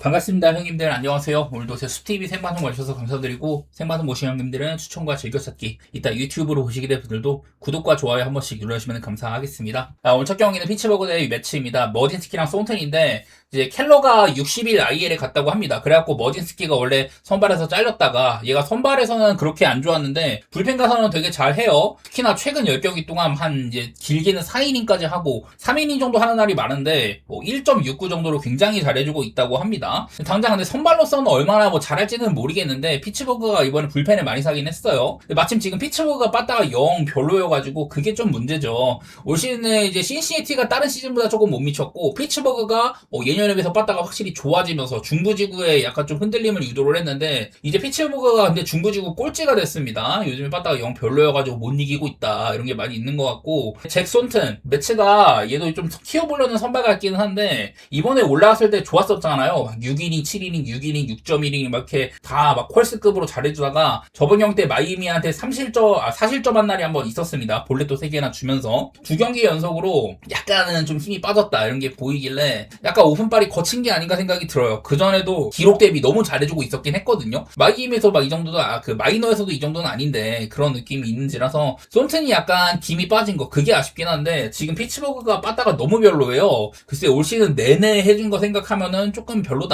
반갑습니다. 형님들 안녕하세요. 오늘도 제 숲TV 생방송 와주셔서 감사드리고 생방송 보신 형님들은 추천과 즐겨찾기 이따 유튜브로 보시게 될 분들도 구독과 좋아요 한 번씩 눌러주시면 감사하겠습니다. 오늘 첫 경기는 피츠버그 대 매치입니다. 머진스키랑 손텐인데 이제 켈러가 60일 IL에 갔다고 합니다. 그래갖고 머진스키가 원래 선발에서 잘렸다가 얘가 선발에서는 그렇게 안 좋았는데 불펜 가서는 되게 잘해요. 특히나 최근 10경기 동안 한 이제 길게는 4이닝까지 하고 3이닝 정도 하는 날이 많은데 1.69 정도로 굉장히 잘해주고 있다고 합니다. 당장 근데 선발로서는 얼마나 잘할지는 모르겠는데 피츠버그가 이번에 불펜을 많이 사긴 했어요. 근데 마침 지금 피츠버그가 빠따가 영 별로여가지고 그게 좀 문제죠. 올 시즌에 이제 신시내티가 다른 시즌보다 조금 못 미쳤고 피츠버그가 예년에 비해서 빠따가 확실히 좋아지면서 중부지구에 약간 좀 흔들림을 유도를 했는데 이제 피츠버그가 근데 중부지구 꼴찌가 됐습니다. 요즘에 빠따가 영 별로여가지고 못 이기고 있다 이런 게 많이 있는 것 같고 잭 손튼 매치가 얘도 좀 키워보려는 선발 같기는 한데 이번에 올라왔을 때 좋았었잖아요. 6이닝, 7이닝, 6이닝, 6.1이닝 막 이렇게 다 막 콜스급으로 잘해주다가 저번 형 때 마이애미한테 4실점 한 날이 한번 있었습니다. 볼넷도 3개나 주면서 2경기 연속으로 약간은 좀 힘이 빠졌다 이런 게 보이길래 약간 오픈발이 거친 게 아닌가 생각이 들어요. 그전에도 기록 대비 너무 잘해주고 있었긴 했거든요. 마이애미에서 막 이 정도도 그 마이너에서도 이 정도는 아닌데 그런 느낌이 있는지라서 손튼이 약간 김이 빠진 거 그게 아쉽긴 한데 지금 피츠버그가 빠따가 너무 별로예요. 글쎄 올 시즌 내내 해준 거 생각하면은 조금 별로다.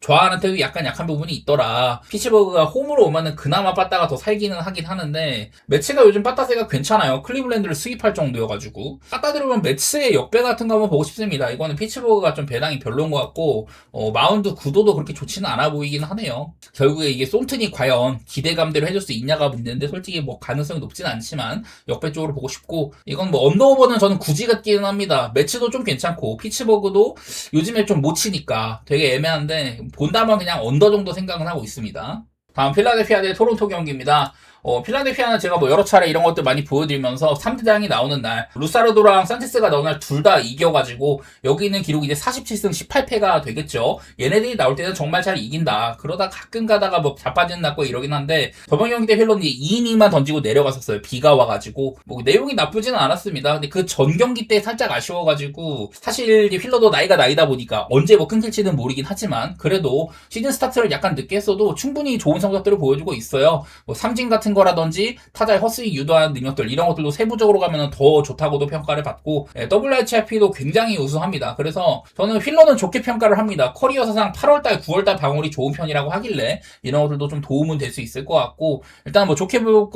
좌한한테도 약간 약한 부분이 있더라. 피츠버그가 홈으로 오면은 그나마 빠따가 더 살기는 하긴 하는데 매치가 요즘 빠따세가 괜찮아요. 클리블랜드를 수입할 정도여가지고 빠따 들어오면 매치의 역배 같은 거 한번 보고 싶습니다. 이거는 피츠버그가 좀 배당이 별로인 것 같고 마운드 구도도 그렇게 좋지는 않아 보이긴 하네요. 결국에 이게 손튼이 과연 기대감대로 해줄 수 있냐가 문제인데 솔직히 가능성이 높지는 않지만 역배 쪽으로 보고 싶고 이건 언더오버는 저는 굳이 같기는 합니다. 매치도 좀 괜찮고 피츠버그도 요즘에 좀 못 치니까 되게 애매한데 본다면 그냥 언더 정도 생각은 하고 있습니다. 다음 필라델피아 대 토론토 경기입니다. 필라델피아는 제가 여러 차례 이런 것들 많이 보여드리면서 3대장이 나오는 날, 루사르도랑 산체스가 나오는 날 둘 다 이겨가지고, 여기 있는 기록이 이제 47승 18패가 되겠죠. 얘네들이 나올 때는 정말 잘 이긴다. 그러다 가끔 가다가 자빠지는 났고 이러긴 한데, 저번 경기 때 힐러는 2이닝만 던지고 내려갔었어요. 비가 와가지고. 내용이 나쁘지는 않았습니다. 근데 그 전 경기 때 살짝 아쉬워가지고, 사실 힐러도 나이가 나이다 보니까 언제 끊길지는 모르긴 하지만, 그래도 시즌 스타트를 약간 늦게 했어도 충분히 좋은 성적들을 보여주고 있어요. 삼진 같은 거라든지 타자의 헛스윙 유도하는 능력들 이런 것들도 세부적으로 가면 더 좋다고도 평가를 받고 WHIP도 굉장히 우수합니다. 그래서 저는 휠러는 좋게 평가를 합니다. 커리어 사상 8월달 9월달 방울이 좋은 편이라고 하길래 이런 것들도 좀 도움은 될 수 있을 것 같고 일단 좋게 볼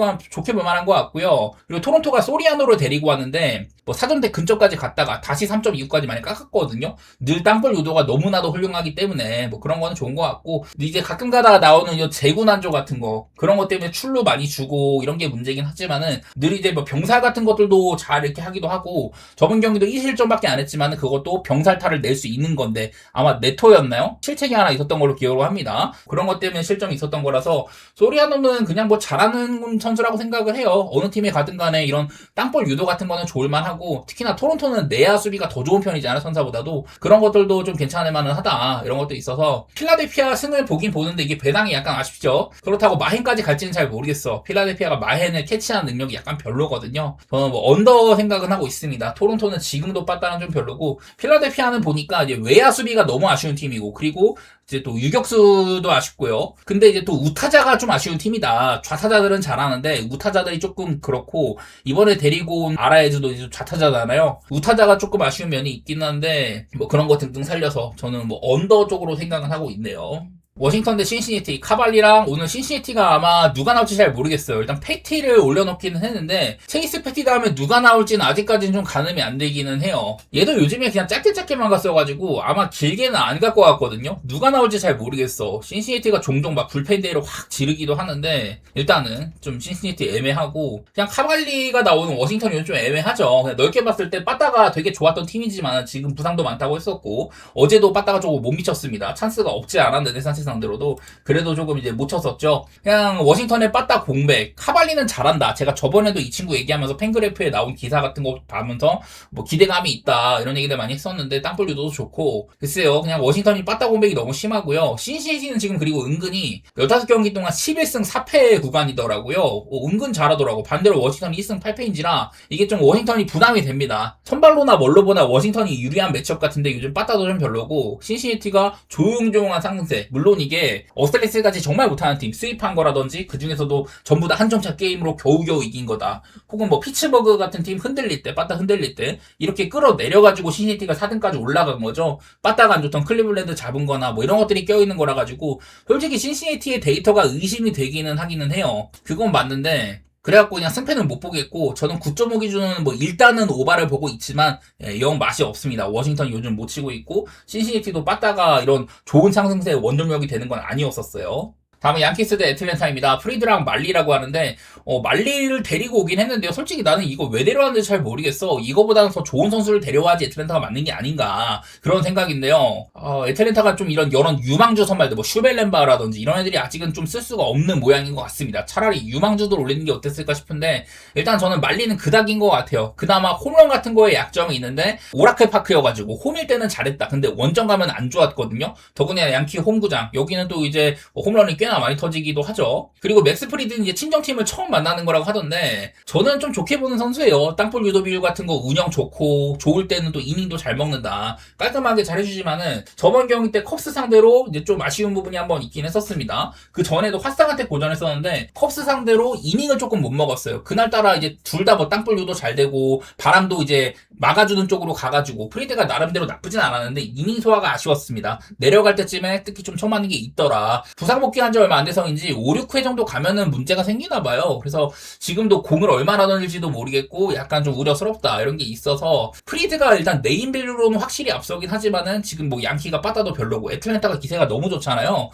만한 것 같고요. 그리고 토론토가 소리아노를 데리고 왔는데 4점대 근처까지 갔다가 다시 3.29까지 많이 깎았거든요. 늘 땅볼 유도가 너무나도 훌륭하기 때문에 그런 거는 좋은 것 같고 이제 가끔 가다가 나오는 재구난조 같은 거 그런 것 때문에 출루 많이 주고 이런 게 문제긴 하지만은 늘 이제 병살 같은 것들도 잘 이렇게 하기도 하고 저번 경기도 2실점밖에 안 했지만은 그것도 병살타를 낼 수 있는 건데 아마 네토였나요? 실책이 하나 있었던 걸로 기억을 합니다. 그런 것 때문에 실점이 있었던 거라서 소리아노는 그냥 잘하는 선수라고 생각을 해요. 어느 팀에 가든 간에 이런 땅볼 유도 같은 거는 좋을만 하고 특히나 토론토는 내야 수비가 더 좋은 편이잖아요. 선사보다도 그런 것들도 좀 괜찮을 만은 하다 이런 것도 있어서 필라델피아 승을 보긴 보는데 이게 배당이 약간 아쉽죠. 그렇다고 마헨까지 갈지는 잘 모르겠어. 필라델피아가 마헨을 캐치하는 능력이 약간 별로거든요. 저는 언더 생각은 하고 있습니다. 토론토는 지금도 빠따는 좀 별로고 필라델피아는 보니까 이제 외야 수비가 너무 아쉬운 팀이고 그리고 이제 또 유격수도 아쉽고요. 근데 이제 또 우타자가 좀 아쉬운 팀이다. 좌타자들은 잘하는데 우타자들이 조금 그렇고 이번에 데리고 온 아라에즈도 이제 좌타자잖아요. 우타자가 조금 아쉬운 면이 있긴 한데 그런 거 등등 살려서 저는 언더 쪽으로 생각은 하고 있네요. 워싱턴 대 신시내티 카발리랑 오늘 신시내티가 아마 누가 나올지 잘 모르겠어요. 일단 패티를 올려놓기는 했는데 체이스 패티 다음에 누가 나올지는 아직까지는 좀 가늠이 안 되기는 해요. 얘도 요즘에 그냥 짧게만 갔어가지고 아마 길게는 안 갈 것 같거든요. 누가 나올지 잘 모르겠어. 신시내티가 종종 불펜데이로 확 지르기도 하는데 일단은 좀 신시내티 애매하고 그냥 카발리가 나오는 워싱턴이 좀 애매하죠. 그냥 넓게 봤을 때 빠따가 되게 좋았던 팀이지만 지금 부상도 많다고 했었고 어제도 빠따가 조금 못 미쳤습니다. 찬스가 없지 않았는데 산체스 상대로도 그래도 조금 이제 못 쳤었죠. 그냥 워싱턴의 빠따 공백, 카발리는 잘한다. 제가 저번에도 이 친구 얘기하면서 팬그래프에 나온 기사 같은 거 보면서 뭐 기대감이 있다 이런 얘기들 많이 했었는데 땅볼 유도도 좋고 글쎄요. 그냥 워싱턴이 빠따 공백이 너무 심하고요. 신시애티는 지금 그리고 은근히 15경기 동안 11승 4패 구간이더라고요. 은근 잘하더라고. 반대로 워싱턴이 1승 8패인지라 이게 좀 워싱턴이 부담이 됩니다. 선발로나 뭘로 보나 워싱턴이 유리한 매치업 같은데 요즘 빠따도 좀 별로고 신시애티가 조용조용한 상승세. 물론 이게 어스트레스같이 정말 못하는 팀 스윕한 거라든지 그 중에서도 전부 다 한 점차 게임으로 겨우겨우 이긴 거다. 혹은 뭐 피츠버그 같은 팀 흔들릴 때 빠따 흔들릴 때 이렇게 끌어내려가지고 신시애티가 4등까지 올라간 거죠. 빠따가 안 좋던 클리블랜드 잡은 거나 뭐 이런 것들이 껴있는 거라 가지고 솔직히 신시애티의 데이터가 의심이 되기는 하기는 해요. 그건 맞는데 그래갖고 그냥 승패는 못 보겠고 저는 9.5 기준은 뭐 일단은 오바를 보고 있지만 영 맛이 없습니다. 워싱턴이 요즘 못 치고 있고 신시애티도 빠따가 이런 좋은 상승세의 원동력이 되는 건 아니었었어요. 다음은 양키스 대 애틀랜타입니다. 프리드랑 말리라고 하는데 말리를 데리고 오긴 했는데요. 솔직히 나는 이거 왜 데려왔는지 잘 모르겠어. 이거보다는 더 좋은 선수를 데려와야지 애틀랜타가 맞는 게 아닌가 그런 생각인데요. 애틀랜타가 좀 이런 유망주 선발들 뭐 슈벨렌바라든지 이런 애들이 아직은 좀 쓸 수가 없는 모양인 것 같습니다. 차라리 유망주들 올리는 게 어땠을까 싶은데 일단 저는 말리는 그닥인 것 같아요. 그나마 홈런 같은 거에 약점이 있는데 오라클 파크여가지고 홈일 때는 잘했다. 근데 원정 가면 안 좋았거든요. 더군다나 양키 홈구장 여기는 또 이제 홈런이 꽤나 많이 터지기도 하죠. 그리고 맥스 프리드는 이제 친정팀을 처음 만나는 거라고 하던데 저는 좀 좋게 보는 선수예요. 땅볼 유도 비율 같은 거 운영 좋고 좋을 때는 또 이닝도 잘 먹는다. 깔끔하게 잘해주지만은 저번 경기 때 컵스 상대로 이제 좀 아쉬운 부분이 한번 있긴 했었습니다. 그 전에도 화상한테 고전했었는데 컵스 상대로 이닝을 조금 못 먹었어요. 그날따라 이제 둘 다 뭐 땅볼 유도 잘 되고 바람도 이제 막아주는 쪽으로 가가지고 프리드가 나름대로 나쁘진 않았는데 이닝 소화가 아쉬웠습니다. 내려갈 때쯤에 특히 좀 처맞는 게 있더라. 부상 복귀한 지 얼마 안 돼서인지 5, 6회 정도 가면은 문제가 생기나 봐요. 그래서 지금도 공을 얼마나 던질지도 모르겠고 약간 좀 우려스럽다 이런 게 있어서 프리드가 일단 네임밸류로는 확실히 앞서긴 하지만은 지금 뭐 양키가 빠따도 별로고 애틀랜타가 기세가 너무 좋잖아요.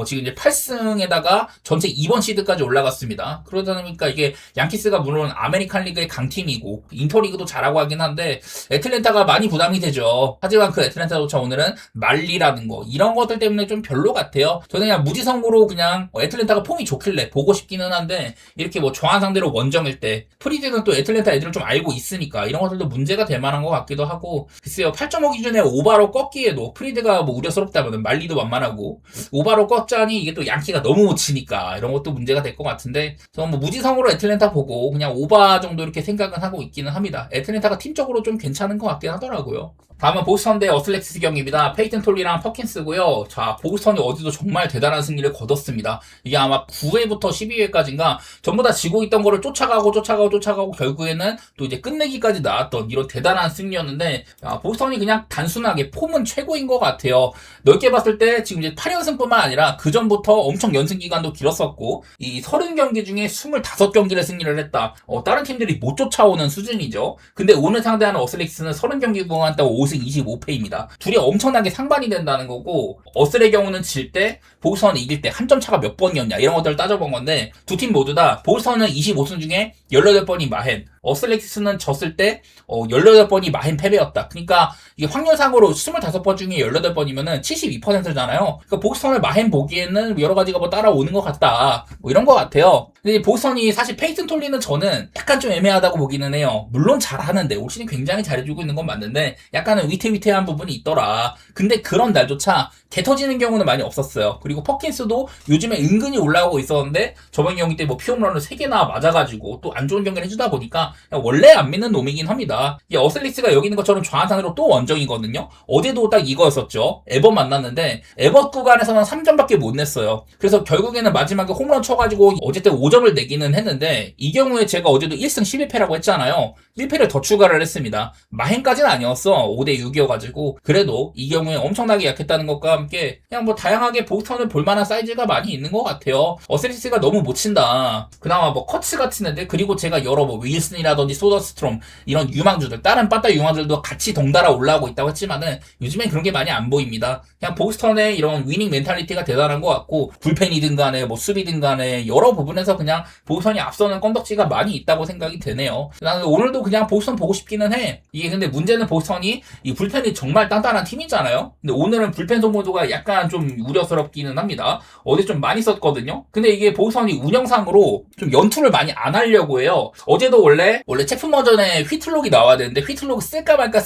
지금 이제 8승에다가 전체 2번 시드까지 올라갔습니다. 그러다 보니까 이게 양키스가 물론 아메리칸 리그의 강팀이고 인터리그도 잘하고 하긴 한데 애틀랜타가 많이 부담이 되죠. 하지만 그 애틀랜타조차 오늘은 말리라는 거 이런 것들 때문에 좀 별로 같아요. 저는 그냥 무지성으로 그냥 애틀랜타가 폼이 좋길래 보고 싶기는 한데 이렇게 뭐 정한 상대로 원정일 때 프리드는 또 애틀랜타 애들을 좀 알고 있으니까 이런 것들도 문제가 될 만한 것 같기도 하고 글쎄요 8.5 기준에 오바로 꺾기에도 프리드가 뭐 우려스럽다면 말리도 만만하고 오바로 꺾자니 이게 또 양키가 너무 못 치니까 이런 것도 문제가 될 것 같은데 저는 뭐 무지성으로 애틀랜타 보고 그냥 오바 정도 이렇게 생각은 하고 있기는 합니다. 애틀랜타가 팀적으로 좀 괜찮은 것 같긴 하더라고요. 다음은 보스턴 대 어슬렉스 경기입니다. 페이튼 톨리랑 퍼킨스고요. 자, 보스턴이 어디도 정말 대단한 승리를 거뒀습니다. 이게 아마 9회부터 12회까지인가 전부 다 지고 있던 거를 쫓아가고 결국에는 또 이제 끝내기까지 나왔던 이런 대단한 승리였는데 보스턴이 그냥 단순하게 폼은 최고인 것 같아요. 넓게 봤을 때 지금 이제 8연승뿐만 아니라 그 전부터 엄청 연승 기간도 길었었고 이 30경기 중에 25경기를 승리를 했다. 다른 팀들이 못 쫓아오는 수준이죠. 근데 오늘 상대하는 어슬렉스는 30경기 동안 딱 5승 25패입니다. 둘이 엄청나게 상반이 된다는 거고 어슬의 경우는 질 때 보스턴이 이길 때 한 점 차가 몇 번이었냐 이런 것들을 따져본 건데 두 팀 모두 다 보스턴은 25승 중에 18번이 마헨 어슬렉스는 졌을 때 18번이 마헨 패배였다. 그러니까 이게 확률상으로 25번 중에 18번이면은 72%잖아요. 그러니까 보스턴을 마헨 보기에는 여러 가지가 뭐 따라오는 것 같다. 뭐 이런 것 같아요. 근데 보스턴이 사실 페이튼 톨리는 저는 약간 좀 애매하다고 보기는 해요. 물론 잘하는데 올 시즌 굉장히 잘해주고 있는 건 맞는데 약간은 위태위태한 부분이 있더라. 근데 그런 날조차 개 터지는 경우는 많이 없었어요. 그리고 퍼킨스도 요즘에 은근히 올라오고 있었는데 저번 경기 때 뭐 피홈런을 3개나 맞아가지고 또 안 좋은 경기를 해주다 보니까 원래 안 믿는 놈이긴 합니다. 이 어슬리스가 여기 있는 것처럼 좌한상으로 또 원정이거든요. 어제도 딱 이거였었죠. 에버 만났는데 에버 구간에서는 3점밖에 못 냈어요. 그래서 결국에는 마지막에 홈런 쳐가지고 어쨌든 5점을 내기는 했는데 이 경우에 제가 어제도 1승 11패라고 했잖아요. 1패를 더 추가를 했습니다. 마헨까지는 아니었어. 5대6이어가지고 그래도 이 경우에 엄청나게 약했다는 것과 함께 그냥 뭐 다양하게 보스턴을 볼만한 사이즈가 많이 있는 것 같아요. 어슬리스가 너무 못 친다. 그나마 뭐 커츠 같은 애들 그리고 제가 여러 뭐 윌슨 잭슨이라든지 소더스트롬 이런 유망주들, 다른 빠따 유망주들도 같이 덩달아 올라오고 있다고 했지만은 요즘엔 그런 게 많이 안 보입니다. 그냥 보스턴의 이런 위닝 멘탈리티가 대단한 것 같고 불펜이든 간에 뭐 수비든 간에 여러 부분에서 그냥 보스턴이 앞서는 건덕지가 많이 있다고 생각이 되네요. 나는 오늘도 그냥 보스턴 보고 싶기는 해. 이게 근데 문제는 보스턴이 이 불펜이 정말 단단한 팀이잖아요. 근데 오늘은 불펜 소모도가 약간 좀 우려스럽기는 합니다. 어제 좀 많이 썼거든요. 근데 이게 보스턴이 운영상으로 좀 연투를 많이 안 하려고 해요. 어제도 원래 체프 버전에 휘틀록이 나와야 되는데 휘틀록 쓸까 말까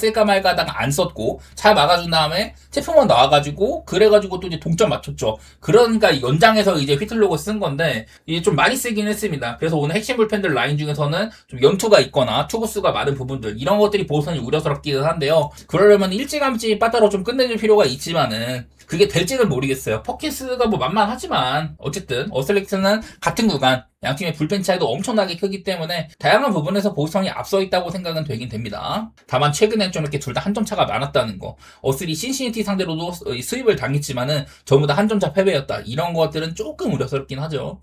하다가 안 썼고 잘 막아준 다음에 체프먼 나와가지고 그래가지고 또 이제 동점 맞췄죠. 그러니까 연장해서 이제 휘틀록을 쓴 건데 이게 좀 많이 쓰긴 했습니다. 그래서 오늘 핵심 불펜들 라인 중에서는 좀 연투가 있거나 투구수가 많은 부분들 이런 것들이 보스턴이 우려스럽기는 한데요. 그러려면 일찌감치 빠따로 좀 끝내줄 필요가 있지만은 그게 될지는 모르겠어요. 퍼킨스가 뭐 만만하지만 어쨌든 어슬렉트는 같은 구간 양팀의 불펜 차이도 엄청나게 크기 때문에 다양한 부분에서 보스턴이 앞서 있다고 생각은 되긴 됩니다. 다만 최근엔 좀 이렇게 둘 다 한 점 차가 많았다는 거. 어슬이 신시니티 상대로도 수입을 당했지만은 전부 다 한 점 차 패배였다. 이런 것들은 조금 우려스럽긴 하죠.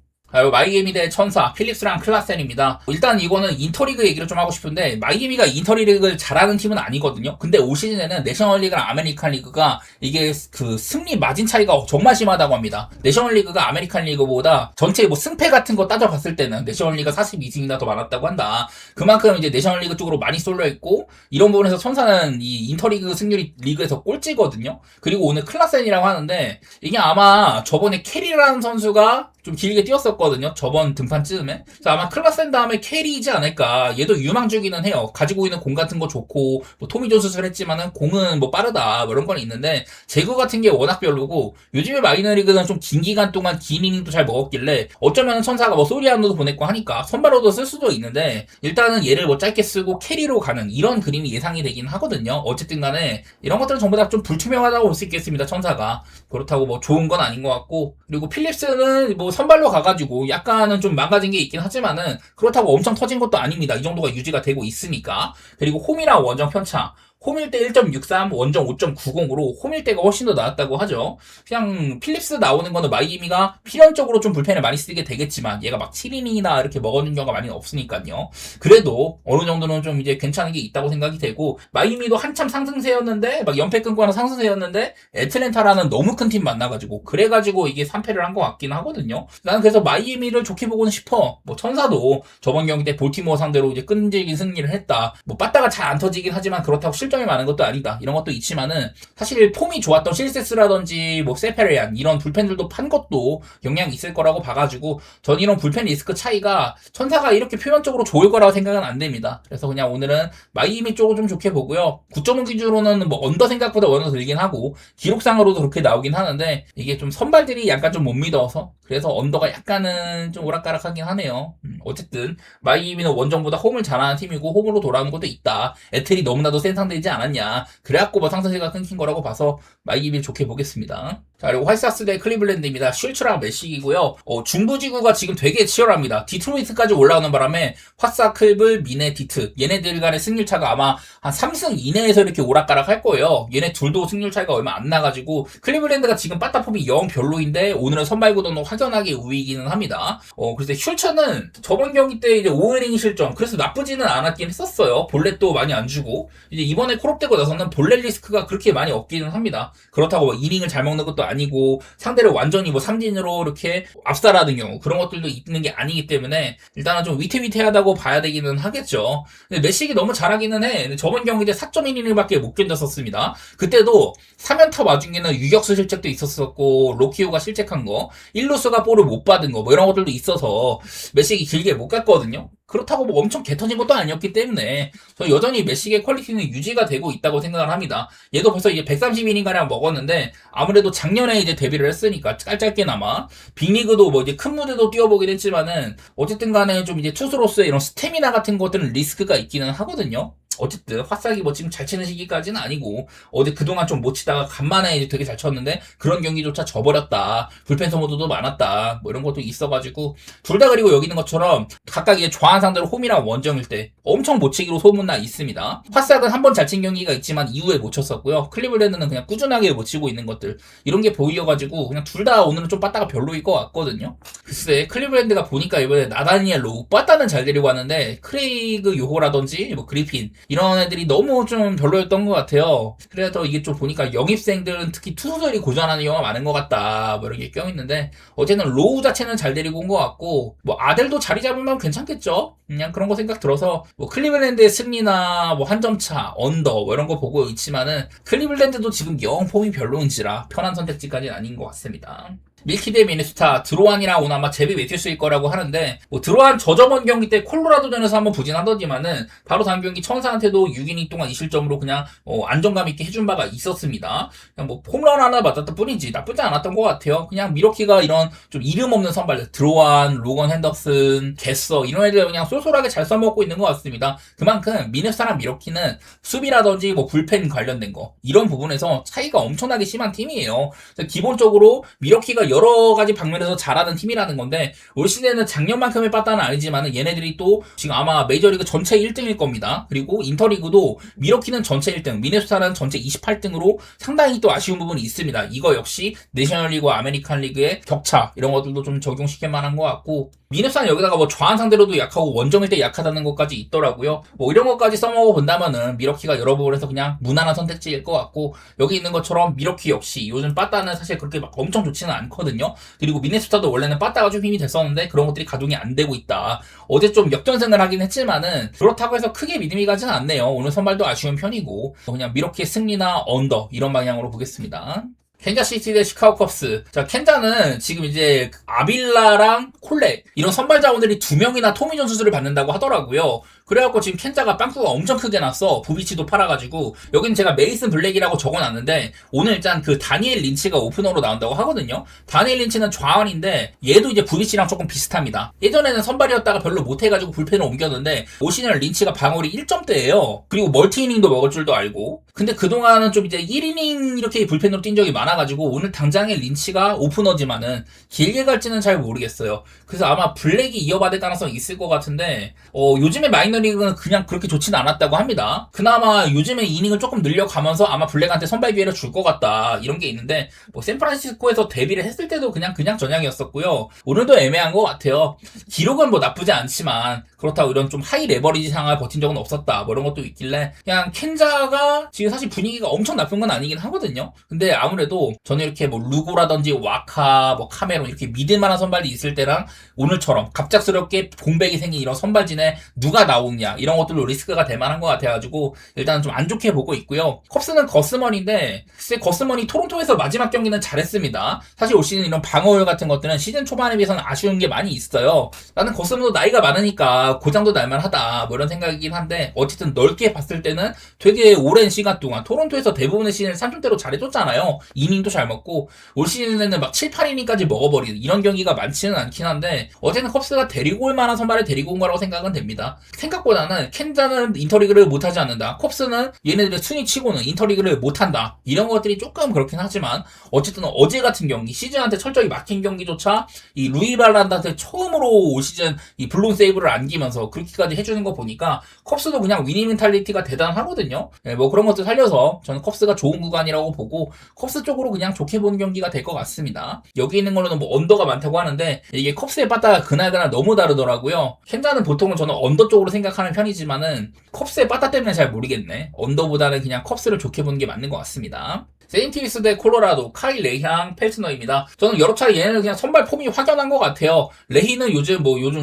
마이애미 대 천사, 필립스랑 클라센입니다. 일단 이거는 인터리그 얘기를 좀 하고 싶은데 마이애미가 인터리그를 잘하는 팀은 아니거든요. 근데 올 시즌에는 내셔널리그랑 아메리칸 리그가 이게 그 승리 마진 차이가 정말 심하다고 합니다. 내셔널리그가 아메리칸 리그보다 전체 뭐 승패 같은 거 따져봤을 때는 내셔널리그가 42승이나 더 많았다고 한다. 그만큼 이제 내셔널리그 쪽으로 많이 쏠려 있고 이런 부분에서 천사는 이 인터리그 승률이 리그에서 꼴찌거든요. 그리고 오늘 클라센이라고 하는데 이게 아마 저번에 캐리라는 선수가 좀 길게 뛰었었거든요. 저번 등판쯤에. 그래서 아마 클라센 다음에 캐리이지 않을까. 얘도 유망주기는 해요. 가지고 있는 공 같은 거 좋고 뭐 토미존 수술을 했지만은 공은 뭐 빠르다 뭐 이런 건 있는데 제구 같은 게 워낙 별로고 요즘에 마이너리그는 좀 긴 기간 동안 긴 이닝도 잘 먹었길래 어쩌면 천사가 뭐 소리안으로도 보냈고 하니까 선발로도 쓸 수도 있는데 일단은 얘를 뭐 짧게 쓰고 캐리로 가는 이런 그림이 예상이 되긴 하거든요. 어쨌든 간에 이런 것들은 전부 다 좀 불투명하다고 볼 수 있겠습니다. 천사가. 그렇다고 뭐 좋은 건 아닌 것 같고 그리고 필립스는 뭐 선발로 가가지고 약간은 좀 망가진 게 있긴 하지만은 그렇다고 엄청 터진 것도 아닙니다. 이 정도가 유지가 되고 있으니까. 그리고 홈이랑 원정 편차. 홈일 때 1.63, 원정 5.90으로 홈일 때가 훨씬 더 나았다고 하죠. 그냥 필립스 나오는 거는 마이애미가 필연적으로 좀 불펜을 많이 쓰게 되겠지만 얘가 막 7이닝이나 이렇게 먹어준 경우가 많이 없으니까요. 그래도 어느 정도는 좀 이제 괜찮은 게 있다고 생각이 되고 마이애미도 한참 상승세였는데 막 연패 끊고 하는 상승세였는데 애틀랜타라는 너무 큰 팀 만나가지고 그래가지고 이게 3패를 한 것 같긴 하거든요. 나는 그래서 마이애미를 좋게 보고는 싶어. 뭐 천사도 저번 경기 때 볼티모어 상대로 이제 끈질긴 승리를 했다. 뭐 빠따가 잘 안 터지긴 하지만 그렇다고 실점이 많은 것도 아니다. 이런 것도 있지만은 사실 폼이 좋았던 실세스라든지 뭐 세페레안 이런 불펜들도 판 것도 영향이 있을 거라고 봐가지고 전 이런 불펜 리스크 차이가 천사가 이렇게 표면적으로 좋을 거라고 생각은 안 됩니다. 그래서 그냥 오늘은 마이애미 쪽을 좀 좋게 보고요. 9.5 기준으로는 뭐 언더 생각보다 원더 들긴 하고 기록상으로도 그렇게 나오긴 하는데 이게 좀 선발들이 약간 좀 못 믿어서 그래서 언더가 약간은 좀 오락가락하긴 하네요. 어쨌든 마이애미는 원정보다 홈을 잘하는 팀이고 홈으로 돌아오는 것도 있다. 애틀이 너무나도 센 상대이지 않았냐. 그래갖고 뭐 상승세가 끊긴 거라고 봐서 마이애미를 좋게 보겠습니다. 자, 그리고 화이트삭스 대 클리블랜드입니다. 슐츠랑 메시기고요. 중부지구가 지금 되게 치열합니다. 디트로이트까지 올라오는 바람에 화사, 클블, 미네, 디트 얘네들 간의 승률차가 아마 한 3승 이내에서 이렇게 오락가락 할 거예요. 얘네 둘도 승률 차이가 얼마 안 나가지고 클리블랜드가 지금 빠따폼이 영 별로인데 오늘은 선발구도는 확연하게 우위이기는 합니다. 그래서 슐츠는 저번 경기 때 이제 5이닝 실점 그래서 나쁘지는 않았긴 했었어요. 볼넷도 많이 안 주고 이제 이번에 콜업되고 나서는 볼넷 리스크가 그렇게 많이 없기는 합니다. 그렇다고 뭐 이닝을 잘 먹는 것도 아니고 상대를 완전히 뭐 삼진으로 이렇게 압살하는 경우 그런 것들도 있는 게 아니기 때문에 일단은 좀 위태위태하다고 봐야 되기는 하겠죠. 근데 메시기 너무 잘하기는 해. 저번 경기 때 4.1이닝밖에 못 견뎠었습니다. 그때도 3연타 와중에는 유격수 실책도 있었었고 로키오가 실책한 거 1루수가 볼을 못 받은 거 뭐 이런 것들도 있어서 메시기 길게 못 갔거든요. 그렇다고 뭐 엄청 개터진 것도 아니었기 때문에 저 여전히 메시기의 퀄리티는 유지가 되고 있다고 생각을 합니다. 얘도 벌써 이제 130이닝가량 먹었는데 아무래도 작년에 이제 데뷔를 했으니까 짧게나마 빅리그도 뭐 이제 큰 무대도 뛰어보긴 했지만은 어쨌든 간에 좀 이제 투수로서의 이런 스태미나 같은 것들은 리스크가 있기는 하거든요. 어쨌든 화싹이 뭐 지금 잘 치는 시기까지는 아니고 어제 그동안 좀 못 치다가 간만에 이제 되게 잘 쳤는데 그런 경기조차 져버렸다. 불펜 소모도도 많았다. 뭐 이런 것도 있어가지고 둘 다 그리고 여기 있는 것처럼 각각 이제 좌한 상대로 홈이랑 원정일 때 엄청 못 치기로 소문나 있습니다. 화싹은 한 번 잘 친 경기가 있지만 이후에 못 쳤었고요. 클리블랜드는 그냥 꾸준하게 못 치고 있는 것들 이런 게 보이어가지고 그냥 둘 다 오늘은 좀 빠따가 별로일 것 같거든요. 글쎄, 클리블랜드가 보니까 이번에 나다니엘 로우, 빠따는 잘 데리고 왔는데, 크레이그 요호라든지, 뭐, 그리핀, 이런 애들이 너무 좀 별로였던 것 같아요. 그래서 이게 좀 보니까 영입생들은 특히 투수들이 고전하는 경우가 많은 것 같다, 뭐, 이렇게 껴있는데, 어쨌든 로우 자체는 잘 데리고 온 것 같고, 뭐, 아델도 자리 잡으면 괜찮겠죠? 그냥 그런 거 생각 들어서, 뭐, 클리블랜드의 승리나, 뭐, 한 점 차, 언더, 뭐, 이런 거 보고 있지만은, 클리블랜드도 지금 영 폼이 별로인지라 편한 선택지까지는 아닌 것 같습니다. 밀키 대 미네소타, 드로안이랑 오늘 아마 제비 매튜스일 거라고 하는데, 뭐 드로안 저저번 경기 때 콜로라도전에서 한번 부진하더니만은 바로 다음 경기 천사한테도 6이닝 동안 2실점으로 그냥 안정감 있게 해준 바가 있었습니다. 그냥 뭐 홈런 하나 맞았다 뿐이지 나쁘지 않았던 것 같아요. 그냥 미러키가 이런 좀 이름 없는 선발들, 드로안, 로건 핸더슨, 게서 이런 애들 그냥 쏠쏠하게 잘 써먹고 있는 것 같습니다. 그만큼 미네소타랑 미러키는 수비라든지 뭐 불펜 관련된 거 이런 부분에서 차이가 엄청나게 심한 팀이에요. 기본적으로 미러키가 여러 가지 방면에서 잘하는 팀이라는 건데 올 시즌에는 작년만큼의 빠따는 아니지만 얘네들이 또 지금 아마 메이저리그 전체 1등일 겁니다. 그리고 인터리그도 미러키는 전체 1등, 미네소타는 전체 28등으로 상당히 또 아쉬운 부분이 있습니다. 이거 역시 내셔널리그와 아메리칸 리그의 격차 이런 것들도 좀 적용시킬 만한 것 같고 미네소타는 여기다가 뭐 좌완 상대로도 약하고 원정일 때 약하다는 것까지 있더라고요. 뭐 이런 것까지 써먹어 본다면은 미러키가 여러 부분에서 그냥 무난한 선택지일 것 같고 여기 있는 것처럼 미러키 역시 요즘 빠따는 사실 그렇게 막 엄청 좋지는 않거든요. 그리고 미네소타도 원래는 빠따가 좀 힘이 됐었는데 그런 것들이 가동이 안 되고 있다. 어제 좀 역전승을 하긴 했지만은 그렇다고 해서 크게 믿음이 가진 않네요. 오늘 선발도 아쉬운 편이고 그냥 미러키의 승리나 언더 이런 방향으로 보겠습니다. 캔자시티 대 시카고 컵스. 자, 캔자는 지금 이제 아빌라랑 콜레 이런 선발 자원들이 2명이나 토미존 수술을 받는다고 하더라고요. 그래갖고 지금 캔자가 빵꾸가 엄청 크게 났어. 부비치도 팔아가지고. 여기는 제가 메이슨 블랙이라고 적어놨는데 오늘 일단 그 다니엘 린치가 오프너로 나온다고 하거든요. 다니엘 린치는 좌완인데 얘도 이제 부비치랑 조금 비슷합니다. 예전에는 선발이었다가 별로 못해가지고 불펜을 옮겼는데 올 시즌 린치가 방어율이 1점대예요. 그리고 멀티이닝도 먹을 줄도 알고. 근데 그동안은 좀 이제 1이닝 이렇게 불펜으로 뛴 적이 많아가지고 오늘 당장에 린치가 오프너지만은 길게 갈지는 잘 모르겠어요. 그래서 아마 블랙이 이어받을 가능성이 있을 것 같은데 요즘에 마이너리그는 그냥 그렇게 좋지는 않았다고 합니다. 그나마 요즘에 이닝을 조금 늘려가면서 아마 블랙한테 선발 기회를 줄 것 같다 이런 게 있는데 뭐 샌프란시스코에서 데뷔를 했을 때도 그냥 전향이었었고요. 오늘도 애매한 것 같아요. 기록은 뭐 나쁘지 않지만 그렇다고 이런 좀 하이 레버리지 상황을 버틴 적은 없었다 뭐 이런 것도 있길래 그냥 켄자가 지금 사실 분위기가 엄청 나쁜 건 아니긴 하거든요. 근데 아무래도 저는 이렇게 뭐 루고라든지 와카 뭐 카메론 이렇게 믿을만한 선발이 있을 때랑 오늘처럼 갑작스럽게 공백이 생긴 이런 선발진에 누가 나오냐 이런 것들로 리스크가 될 만한 것 같아가지고 일단은 좀 안 좋게 보고 있고요. 컵스는 거스먼인데 글쎄 거스먼이 토론토에서 마지막 경기는 잘했습니다. 사실 올 시즌 이런 방어율 같은 것들은 시즌 초반에 비해서는 아쉬운 게 많이 있어요. 나는 거스먼도 나이가 많으니까 고장도 날만하다 뭐 이런 생각이긴 한데 어쨌든 넓게 봤을 때는 되게 오랜 시간 동안 토론토에서 대부분의 시즌을 3점대로 잘해줬잖아요. 이닝도 잘 먹고 올 시즌에는 막 7, 8이닝까지 먹어버리는 이런 경기가 많지는 않긴 한데 어쨌든 컵스가 데리고 올 만한 선발을 데리고 온 거라고 생각은 됩니다. 생각보다는 켄자는 인터리그를 못하지 않는다. 컵스는 얘네들의 순위 치고는 인터리그를 못한다. 이런 것들이 조금 그렇긴 하지만 어쨌든 어제 같은 경기 시즌한테 철저히 막힌 경기조차 이 루이 발란드한테 처음으로 올 시즌 이 블론 세이브를 안기면서 그렇게까지 해주는 거 보니까 컵스도 그냥 위닝 멘탈리티가 대단하거든요. 네, 뭐 그런 것들 살려서 저는 컵스가 좋은 구간이라고 보고 컵스 쪽으로 그냥 좋게 보는 경기가 될 것 같습니다. 여기 있는 걸로는 뭐 언더가 많다고 하는데 이게 컵스의 빠따가 그날그날 너무 다르더라고요. 켄자는 보통은 저는 언더 쪽으로 생각하는 편이지만은 컵스의 빠따 때문에 잘 모르겠네. 언더보다는 그냥 컵스를 좋게 보는 게 맞는 것 같습니다. 세인트루이스 대 콜로라도 카일 레향 펠트너입니다. 저는 여러 차례 얘네는 그냥 선발 폼이 확연한 것 같아요. 레히는 요즘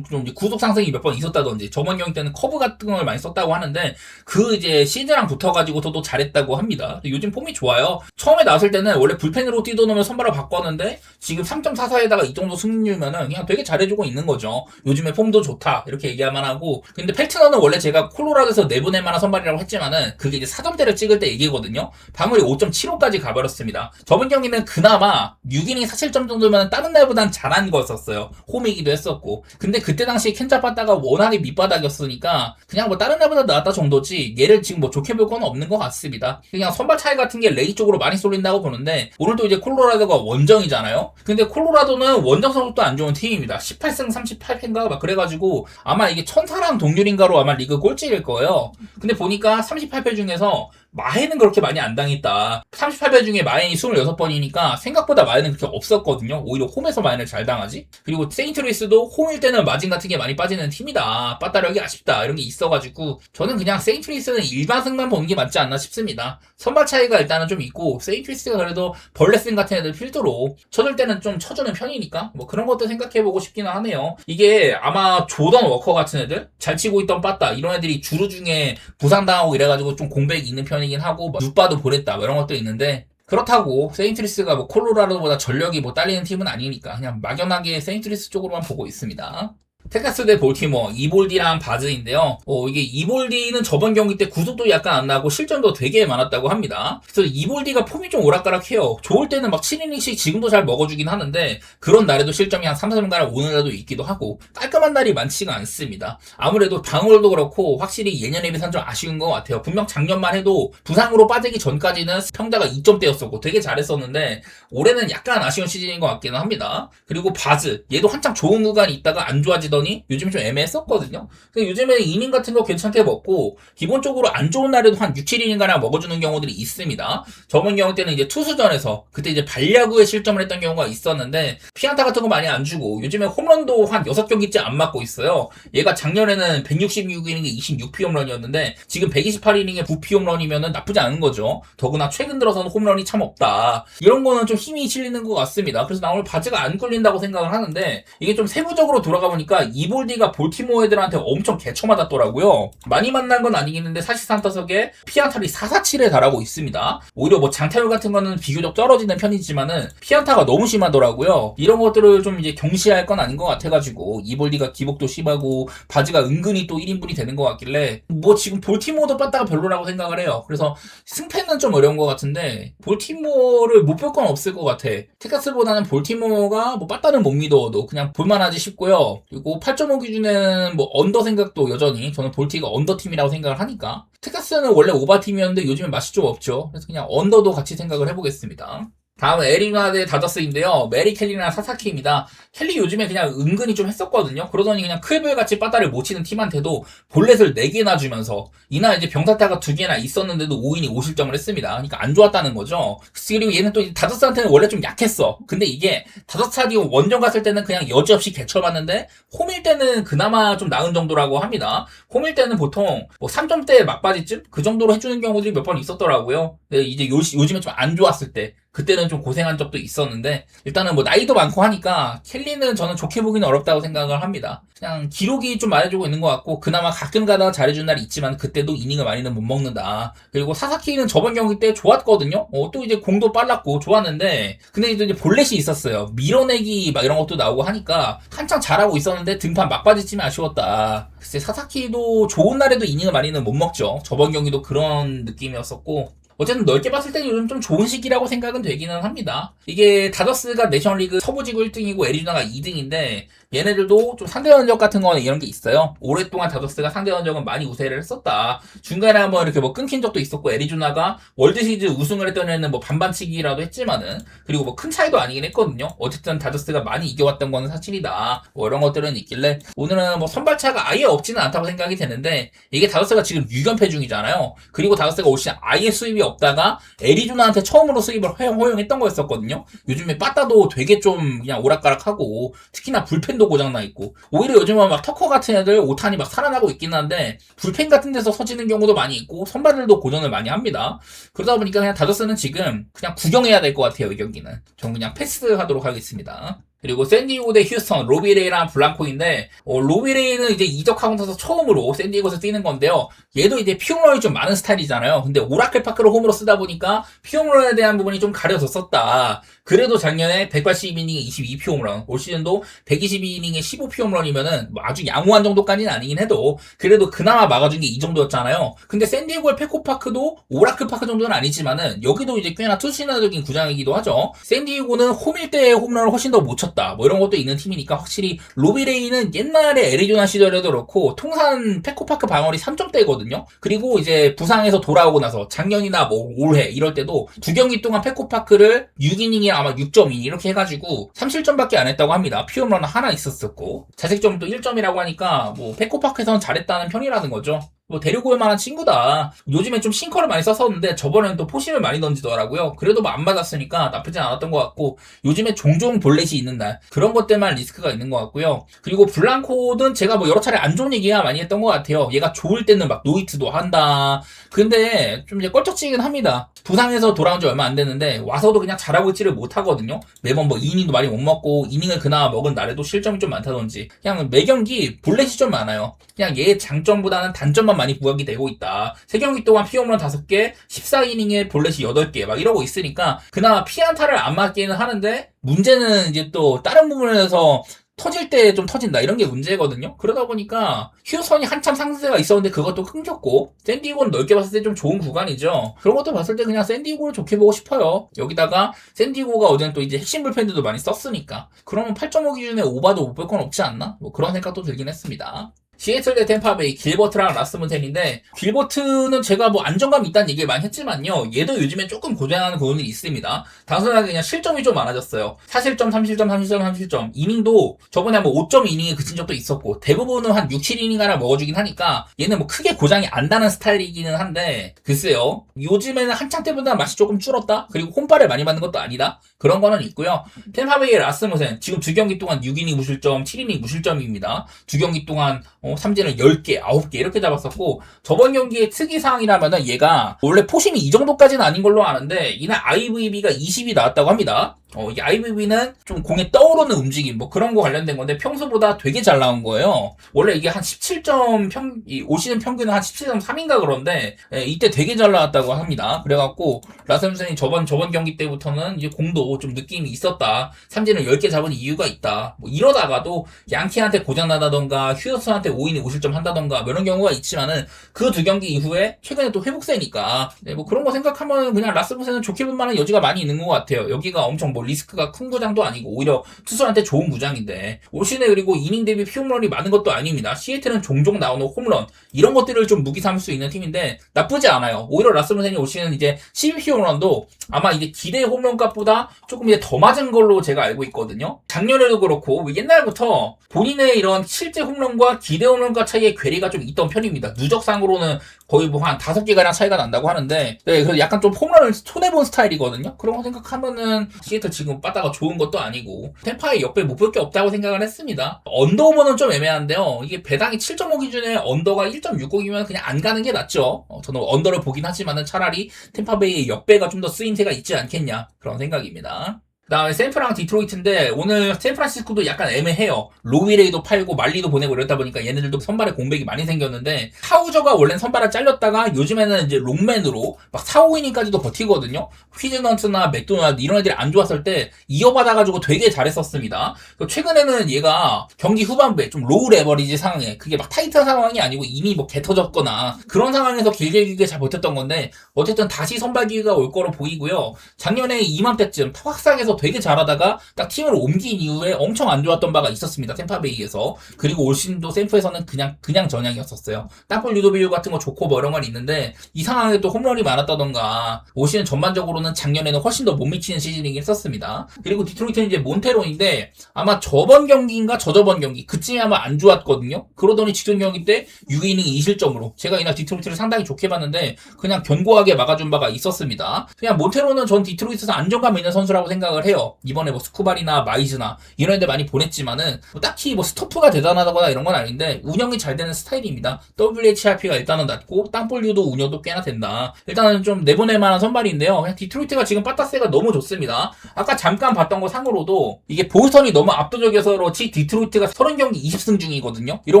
좀 구속 상승이 몇 번 있었다든지 저번 경기 때는 커브 같은 걸 많이 썼다고 하는데 그 이제 시즌랑 붙어가지고도 또 잘했다고 합니다. 요즘 폼이 좋아요. 처음에 나왔을 때는 원래 불펜으로 뛰어놓으면 선발로 바꿨는데 지금 3.44에다가 이 정도 승률면은 그냥 되게 잘해주고 있는 거죠. 요즘에 폼도 좋다 이렇게 얘기할만 하고 근데 펠트너는 원래 제가 콜로라도에서 내보낼 만한 선발이라고 했지만은 그게 이제 4점대를 찍을 때 얘기거든요. 방울이 5.75까지 가버렸습니다. 저번 경기는 그나마 6이닝 4실점 정도면 다른 날보단 잘한 거였었어요. 홈이기도 했었고. 근데 그때 당시에 켄자 빠따가 워낙에 밑바닥이었으니까 그냥 뭐 다른 날보다 나았다 정도지 얘를 지금 뭐 좋게 볼 건 없는 것 같습니다. 그냥 선발 차이 같은 게 레이 쪽으로 많이 쏠린다고 보는데 오늘도 이제 콜로라도가 원정이잖아요. 근데 콜로라도는 원정 성적도 안 좋은 팀입니다. 18승 38패인가 막 그래가지고 아마 이게 천사랑 동률인가로 아마 리그 꼴찌일 거예요. 근데 보니까 38패 중에서 마해는 그렇게 많이 안 당했다. 38배 중에 마해이 26번이니까 생각보다 마해는 그렇게 없었거든요. 오히려 홈에서 마해를 잘 당하지. 그리고 세인트루이스도 홈일 때는 마진 같은 게 많이 빠지는 팀이다. 빠따력이 아쉽다. 이런 게 있어가지고 저는 그냥 세인트루이스는 일반승만 보는 게 맞지 않나 싶습니다. 선발 차이가 일단은 좀 있고 세인트루이스가 그래도 벌레슨 같은 애들 필드로 쳐줄 때는 좀 쳐주는 편이니까 뭐 그런 것도 생각해보고 싶기는 하네요. 이게 아마 조던 워커 같은 애들 잘 치고 있던 빠따 이런 애들이 주루 중에 부상당하고 이래가지고 좀 공백이 있는 편이긴 하고 뭐 누빠도 보냈다 뭐 이런 것도 있는데 그렇다고 세인트루이스가 뭐 콜로라도보다 전력이 뭐 딸리는 팀은 아니니까 그냥 막연하게 세인트루이스 쪽으로만 보고 있습니다. 텍사스 대 볼티모어 이볼디랑 바즈인데요. 이게 이볼디는 저번 경기 때 구속도 약간 안 나고 실점도 되게 많았다고 합니다. 그래서 이볼디가 폼이 좀 오락가락해요. 좋을 때는 막 7이닝씩 지금도 잘 먹어주긴 하는데 그런 날에도 실점이 한 3, 4분가량 오는 날도 있기도 하고 깔끔한 날이 많지가 않습니다. 아무래도 방울도 그렇고 확실히 예년에 비해서는 좀 아쉬운 것 같아요. 분명 작년만 해도 부상으로 빠지기 전까지는 평타가 2점대였었고 되게 잘했었는데 올해는 약간 아쉬운 시즌인 것 같기는 합니다. 그리고 바즈 얘도 한창 좋은 구간이 있다가 안 좋아지더니 요즘에 좀 애매했었거든요. 근데 요즘에 이닝 같은 거 괜찮게 먹고 기본적으로 안 좋은 날에도 한 6, 7이닝가량 먹어주는 경우들이 있습니다. 저번 경우 때는 이제 투수전에서 그때 이제 발야구에 실점을 했던 경우가 있었는데 피안타 같은 거 많이 안 주고 요즘에 홈런도 한 6경기째 안 맞고 있어요. 얘가 작년에는 166이닝에 26피 홈런이었는데 지금 128이닝에 9피 홈런이면은 나쁘지 않은 거죠. 더구나 최근 들어서는 홈런이 참 없다. 이런 거는 좀 힘이 실리는 것 같습니다. 그래서 나 오늘 바지가 안 끌린다고 생각을 하는데 이게 좀 세부적으로 돌아가 보니까 이볼디가 볼티모어 애들한테 엄청 개쳐맞았더라고요. 많이 만난 건 아니겠는데 사실상 타석에 피안타를 447에 달하고 있습니다. 오히려 뭐 장타율 같은 거는 비교적 떨어지는 편이지만은 피안타가 너무 심하더라고요. 이런 것들을 좀 이제 경시할 건 아닌 것 같아가지고 이볼디가 기복도 심하고 바지가 은근히 또 1인분이 되는 것 같길래 뭐 지금 볼티모어도 빠따가 별로라고 생각을 해요. 그래서 승패는 좀 어려운 것 같은데 볼티모어를 못 볼 건 없을 것 같아. 텍사스보다는 볼티모어가 뭐 빠따는 못 믿어도 그냥 볼만하지 싶고요. 그리고 8.5 기준에는 뭐 언더 생각도 여전히 저는 볼티가 언더 팀이라고 생각을 하니까 텍사스는 원래 오바 팀이었는데 요즘엔 맛이 좀 없죠. 그래서 그냥 언더도 같이 생각을 해보겠습니다. 다음은 애리조나 대 다저스인데요. 메리 켈리랑 사사키입니다. 켈리 요즘에 그냥 은근히 좀 했었거든요. 그러더니 그냥 클벨같이 빠따를 못 치는 팀한테도 볼넷을 4개나 주면서 이날 이제 병사타가 2개나 있었는데도 5이닝 5실점을 했습니다. 그러니까 안 좋았다는 거죠. 그리고 얘는 또 다저스한테는 원래 좀 약했어. 근데 이게 다저스 스타디움 원정 갔을 때는 그냥 여지없이 개쳐봤는데 홈일 때는 그나마 좀 나은 정도라고 합니다. 홈일 때는 보통 뭐 3점대 막바지쯤 그 정도로 해주는 경우들이 몇 번 있었더라고요. 이제 요즘에 좀 안 좋았을 때 그때는 좀 고생한 적도 있었는데 일단은 뭐 나이도 많고 하니까 켈리는 저는 좋게 보기는 어렵다고 생각을 합니다. 그냥 기록이 좀 말해주고 있는 것 같고 그나마 가끔 가다가 잘해준 날이 있지만 그때도 이닝을 많이는 못 먹는다. 그리고 사사키는 저번 경기 때 좋았거든요. 또 이제 공도 빨랐고 좋았는데 근데 이제 볼넷이 있었어요. 밀어내기 막 이런 것도 나오고 하니까 한창 잘하고 있었는데 등판 막바지쯤에 아쉬웠다. 글쎄 사사키도 좋은 날에도 이닝을 많이는 못 먹죠. 저번 경기도 그런 느낌이었었고 어쨌든 넓게 봤을 때는 요즘 좀 좋은 시기라고 생각은 되기는 합니다. 이게 다저스가 내셔널리그 서부지구 1등이고 애리조나가 2등인데 얘네들도 좀 상대 전적 같은 거는 이런 게 있어요. 오랫동안 다저스가 상대 전적은 많이 우세를 했었다. 중간에 한번 이렇게 뭐 끊긴 적도 있었고 애리조나가 월드시리즈 우승을 했던 애는 뭐 반반치기라도 했지만은 그리고 뭐 큰 차이도 아니긴 했거든요. 어쨌든 다저스가 많이 이겨왔던 거는 사실이다. 뭐 이런 것들은 있길래 오늘은 뭐 선발차가 아예 없지는 않다고 생각이 되는데 이게 다저스가 지금 6연패 중이잖아요. 그리고 다저스가 올 시즌 아예 수입이 없다가 애리조나한테 처음으로 수입을 허용했던 거였었거든요. 요즘에 빠따도 되게 좀 그냥 오락가락하고 특히나 불펜도 고장나 있고 오히려 요즘은 막 터커 같은 애들 오탄이 막 살아나고 있긴 한데 불펜 같은 데서 서지는 경우도 많이 있고 선발들도 고전을 많이 합니다. 그러다 보니까 그냥 다저스는 지금 그냥 구경해야 될 것 같아요. 이 경기는 전 그냥 패스하도록 하겠습니다. 그리고 샌디에고 대 휴스턴, 로비레이랑 블랑코인데 로비레이는 이제 이적하고 나서 처음으로 샌디에고에서 뛰는 건데요. 얘도 이제 피홈런이 좀 많은 스타일이잖아요. 근데 오라클 파크를 홈으로 쓰다 보니까 피홈런에 대한 부분이 좀 가려졌었다. 그래도 작년에 182이닝에 22피 홈런, 올 시즌도 122이닝에 15피 홈런이면은 뭐 아주 양호한 정도까지는 아니긴 해도 그래도 그나마 막아준 게 이 정도였잖아요. 근데 샌디에고의 페코파크도 오라클 파크 정도는 아니지만은 여기도 이제 꽤나 투신화적인 구장이기도 하죠. 샌디에고는 홈일 때 홈런을 훨씬 더 못 쳤다. 뭐 이런 것도 있는 팀이니까 확실히 로비레이는 옛날에 애리조나 시절에도 그렇고 통산 페코파크 방어率 3점대거든요. 그리고 이제 부상에서 돌아오고 나서 작년이나 뭐 올해 이럴 때도 2경기 동안 페코파크를 6이닝에 아마 6.2 이렇게 해가지고 3실점밖에 안 했다고 합니다. 피홈런 하나 있었었고 자책점도 1점이라고 하니까 뭐 페코파크에서는 잘했다는 편이라는 거죠. 뭐 데리고 올 만한 친구다. 요즘에 좀 싱커를 많이 썼었는데 저번에는 또 포심을 많이 던지더라고요. 그래도 뭐 안 맞았으니까 나쁘진 않았던 것 같고, 요즘에 종종 볼넷이 있는 날 그런 것들만 리스크가 있는 것 같고요. 그리고 블랑코는 제가 뭐 여러 차례 안 좋은 얘기가 많이 했던 것 같아요. 얘가 좋을 때는 막 노히트도 한다. 근데 좀 이제 껄쩍지긴 합니다. 부상에서 돌아온 지 얼마 안 됐는데 와서도 그냥 잘하고 있지를 못하거든요. 매번 뭐 이닝도 많이 못 먹고, 이닝을 그나마 먹은 날에도 실점이 좀 많다든지, 그냥 매 경기 볼넷이 좀 많아요. 그냥 얘의 장점보다는 단점만 많이 부각이 되고 있다. 3경기 동안 피홈런 5개, 14이닝에 볼넷이 8개 막 이러고 있으니까 그나마 피안타를 안 맞기는 하는데, 문제는 이제 또 다른 부분에서 터질 때 좀 터진다, 이런 게 문제거든요. 그러다 보니까 휴선이 한참 상승세가 있었는데 그것도 끊겼고, 샌디에고는 넓게 봤을 때 좀 좋은 구간이죠. 그런 것도 봤을 때 그냥 샌디에고를 좋게 보고 싶어요. 여기다가 샌디에고가 어제는 또 이제 핵심 불펜들도 많이 썼으니까 그러면 8.5 기준에 오바도 못 볼 건 없지 않나? 뭐 그런 생각도 들긴 했습니다. 시애틀 대 템파베이, 길버트랑 라스문센인데, 길버트는 제가 뭐 안정감이 있다는 얘기를 많이 했지만요, 얘도 요즘에 조금 고전하는 부분이 있습니다. 단순하게 그냥 실점이 좀 많아졌어요. 4실점, 3실점, 3실점, 3실점. 이닝도 저번에 뭐 5.2이닝에 그친 적도 있었고, 대부분은 한 6, 7이닝 하나 먹어주긴 하니까 얘는 뭐 크게 고장이 안 나는 스타일이기는 한데, 글쎄요, 요즘에는 한창 때보다 맛이 조금 줄었다? 그리고 홈발을 많이 맞는 것도 아니다? 그런 거는 있고요. 템파베이의 라스무센, 지금 2경기 동안 6이닝 무실점, 7이닝 무실점입니다. 2경기 동안 삼진을 10개, 9개 이렇게 잡았었고, 저번 경기의 특이사항이라면은 얘가 원래 포심이 이 정도까지는 아닌 걸로 아는데 이날 IVB가 20이 나왔다고 합니다. 이 IVB는 좀 공에 떠오르는 움직임, 뭐 그런 거 관련된 건데 평소보다 되게 잘 나온 거예요. 원래 이게 한 17점 올 시즌 평균은 한 17.3인가 그런데, 이때 되게 잘 나왔다고 합니다. 그래갖고 라셈슨이 저번 경기 때부터는 이제 공도 좀 느낌이 있었다. 삼진을 10개 잡은 이유가 있다. 뭐 이러다가도 양키한테 고장나다던가 휴스턴한테 5이닝 5실점 한다던가 뭐 이런 경우가 있지만은, 그 2경기 이후에 최근에 또 회복세니까, 뭐 그런 거 생각하면 그냥 라스무센은 좋게 볼 만한 여지가 많이 있는 것 같아요. 여기가 엄청 뭐 리스크가 큰 구장도 아니고 오히려 투수한테 좋은 구장인데, 올 시즌에 그리고 이닝 대비 피홈런이 많은 것도 아닙니다. 시애틀은 종종 나오는 홈런 이런 것들을 좀 무기 삼을 수 있는 팀인데 나쁘지 않아요. 오히려 라스무센이 올 시즌 이제 12홈런도 아마 이제 기대 홈런값보다 조금 이제 더 맞은 걸로 제가 알고 있거든요. 작년에도 그렇고 옛날부터 본인의 이런 실제 홈런과 기대 홈런과 차이의 괴리가 좀 있던 편입니다. 누적상으로는 거의 뭐 한 5개가량 차이가 난다고 하는데, 그래서 약간 좀 홈런을 손해본 스타일이거든요. 그런 거 생각하면은 시애틀 지금 빠따가 좋은 것도 아니고 템파의 역배 못 볼 게 없다고 생각을 했습니다. 언더오버는 좀 애매한데요, 이게 배당이 7.5 기준에 언더가 1.60이면 그냥 안 가는 게 낫죠. 저는 언더를 보긴 하지만은 차라리 템파베이의 역배가 좀 더 쓰임새가 있지 않겠냐, 그런 생각입니다. 그 다음에 샌프랑 디트로이트인데, 오늘 샌프란시스코도 약간 애매해요. 로위레이도 팔고 말리도 보내고 이러다 보니까 얘네들도 선발에 공백이 많이 생겼는데, 하우저가 원래는 선발을 잘렸다가 요즘에는 이제 롱맨으로 막 4, 5이닝까지도 버티거든요. 휘즈넌트나 맥도날드 이런 애들이 안 좋았을 때 이어받아가지고 되게 잘했었습니다. 최근에는 얘가 경기 후반부에 좀 로우 레버리지 상황에, 그게 막 타이트한 상황이 아니고 이미 뭐 개 터졌거나 그런 상황에서 길게 잘 버텼던 건데, 어쨌든 다시 선발 기회가 올 거로 보이고요. 작년에 이맘때쯤 타확상에서 되게 잘하다가 딱 팀을 옮긴 이후에 엄청 안 좋았던 바가 있었습니다. 템파베이에서. 그리고 올 시즌도 샌프에서는 그냥 전향이었었어요. 땅볼 유도비율 같은 거 좋고 뭐 이런 건 있는데, 이 상황에 또 홈런이 많았다던가, 올 시즌 전반적으로는 작년에는 훨씬 더 못 미치는 시즌이긴 했었습니다. 그리고 디트로이트는 이제 몬테론인데, 아마 저번 경기인가 저저번 경기 그쯤에 아마 안 좋았거든요. 그러더니 직전 경기 때 6이닝 2실점으로 제가 이날 디트로이트를 상당히 좋게 봤는데 그냥 견고하게 막아준 바가 있었습니다. 그냥 몬테론은 전 디트로이트에서 안정감 있는 선수라고 생각을 해요. 이번에 뭐 스쿠발이나 마이즈나 이런 애들 많이 보냈지만은 뭐 딱히 뭐 스토프가 대단하다거나 이런 건 아닌데 운영이 잘 되는 스타일입니다. WHRP가 일단은 낮고 땅볼류도 운영도 꽤나 된다. 일단은 좀 내보낼 만한 선발인데요. 그냥 디트로이트가 지금 빠따세가 너무 좋습니다. 아까 잠깐 봤던 거 상으로도 이게 보스턴이 너무 압도적이어서 그렇지 디트로이트가 30경기 20승 중이거든요. 이런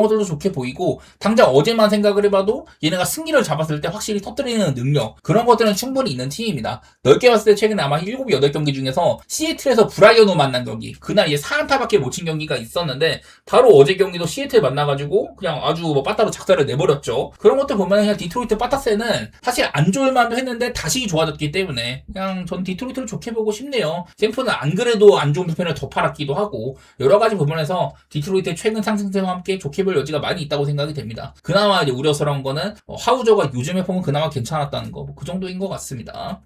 것들도 좋게 보이고, 당장 어제만 생각을 해봐도 얘네가 승리를 잡았을 때 확실히 터뜨리는 능력, 그런 것들은 충분히 있는 팀입니다. 넓게 봤을 때 최근에 아마 7, 8경기 중에서 시애틀에서 브라이언우 만난 경기, 그날 이제 4안타밖에 못 친 경기가 있었는데 바로 어제 경기도 시애틀 만나가지고 그냥 아주 뭐 빠따로 작사를 내버렸죠. 그런 것들 보면 그냥 디트로이트 빠따세는 사실 안 좋을 만도 했는데 다시 좋아졌기 때문에 그냥 전 디트로이트를 좋게 보고 싶네요. 샘프는 안 그래도 안 좋은 불펜을 더 팔았기도 하고, 여러 가지 부분에서 디트로이트의 최근 상승세와 함께 좋게 볼 여지가 많이 있다고 생각이 됩니다. 그나마 이제 우려스러운 거는 하우저가 요즘에 보면 그나마 괜찮았다는 거, 그 정도인 것 같습니다.